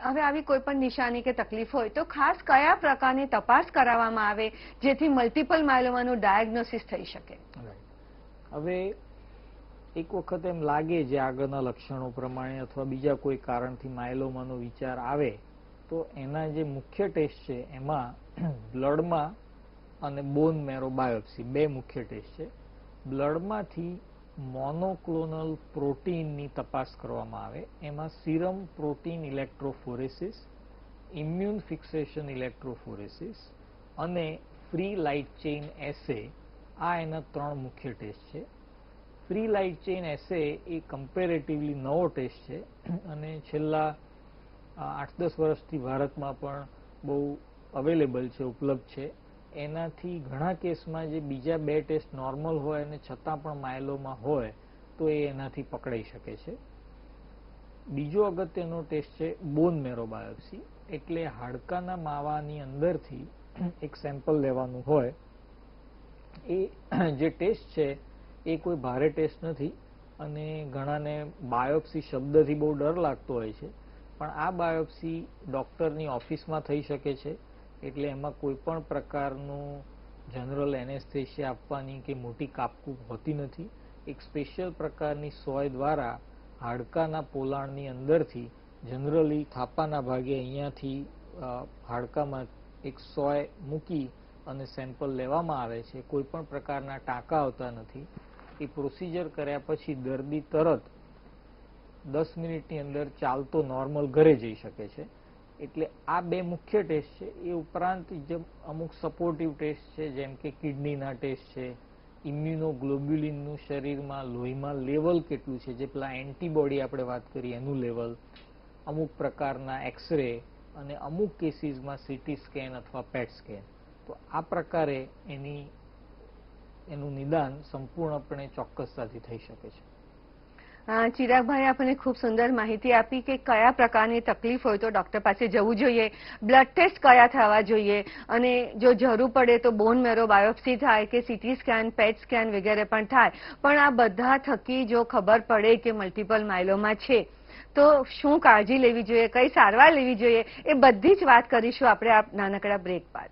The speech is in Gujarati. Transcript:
હવે આવી કોઈ પણ નિશાની કે તકલીફ હોય તો ખાસ કયા પ્રકારની તપાસ કરાવવામાં આવે જેથી મલ્ટિપલ માયલોમાનું ડાયગ્નોસિસ થઈ શકે? હવે એક વખત એમ લાગે જે આગળના લક્ષણો પ્રમાણે અથવા બીજા કોઈ કારણથી માયલોમાનો વિચાર આવે તો એના જે મુખ્ય ટેસ્ટ છે એમાં બ્લડમાં અને બોન મેરો બાયોપ્સી બે મુખ્ય ટેસ્ટ છે. બ્લડમાંથી મોનોક્લોનલ પ્રોટીનની તપાસ કરવામાં આવે. એમાં serum protein electrophoresis, immune fixation electrophoresis અને ફ્રી લાઇટ ચેઇન એસે, આ એના 3 મુખ્ય ટેસ્ટ છે. ફ્રી લાઇટ ચેઇન એસે એ કમ્પેરેટિવલી નવો ટેસ્ટ છે અને છેલ્લા 8-10 વર્ષથી ભારતમાં પણ બહુ અવેલેબલ છે, ઉપલબ્ધ છે. એનાથી ઘણા કેસમાં જે બીજા 2 ટેસ્ટ નોર્મલ હોય અને છતાં પણ માયલોમા હોય તો એ એનાથી પકડાઈ શકે છે. બીજો અગત્યનો ટેસ્ટ છે બોન મેરો બાયોપ્સી, એટલે હાડકાના માવાની અંદરથી એક સેમ્પલ લેવાનું હોય. એ જે ટેસ્ટ છે એ કોઈ ભારે ટેસ્ટ નથી અને ઘણાને બાયોપ્સી શબ્દથી બહુ ડર લાગતો હોય છે, પણ આ બાયોપ્સી ડોક્ટરની ઓફિસમાં થઈ શકે છે. એટલે એમાં કોઈ પણ પ્રકારનું જનરલ એનેસ્થેશિયા આપવાની કે મોટી કાપકૂપ હોતી નથી. એક સ્પેશિયલ પ્રકારની સોય દ્વારા હાડકાના પોલાણની અંદરથી જનરલી થાપાના ભાગે અહીંયાથી હાડકામાં એક સોય મૂકી અને સેમ્પલ લેવામાં આવે છે. કોઈ પણ પ્રકારના ટાંકા આવતા નથી. એ પ્રોસિજર કર્યા પછી દર્દી તરત 10 મિનિટની અંદર ચાલતો નોર્મલ ઘરે જઈ શકે છે. એટલે આ 2 મુખ્ય ટેસ્ટ છે. એ ઉપરાંત જે અમુક સપોર્ટિવ ટેસ્ટ છે જેમ કે કિડનીના ટેસ્ટ છે, ઇમ્યુનોગ્લોબ્યુલિનનું શરીરમાં લોહીમાં લેવલ કેટલું છે, જે પેલા એન્ટીબોડી આપણે વાત કરીએ એનું લેવલ, અમુક પ્રકારના એક્સરે અને અમુક કેસીસમાં સીટી સ્કેન અથવા પેટ સ્કેન. તો આ પ્રકારે એનું નિદાન સંપૂર્ણપણે ચોક્કસતાથી થઈ શકે છે. ચિરાગભાઈ, આપણને ખૂબ સુંદર માહિતી આપી કે કયા પ્રકારની તકલીફ હોય તો ડોક્ટર પાસે જવું જોઈએ, બ્લડ ટેસ્ટ કયા થવા જોઈએ અને જો જરૂર પડે તો બોન મેરો બાયોપ્સી થાય કે સીટી સ્કેન, પેટ સ્કેન વગેરે પણ થાય. પણ આ બધા થકી જો ખબર પડે કે મલ્ટિપલ માયલોમા છે તો શું કાળજી લેવી જોઈએ, કઈ સારવાર લેવી જોઈએ, એ બધી જ વાત કરીશું આપણે આ નાનકડા બ્રેક બાદ.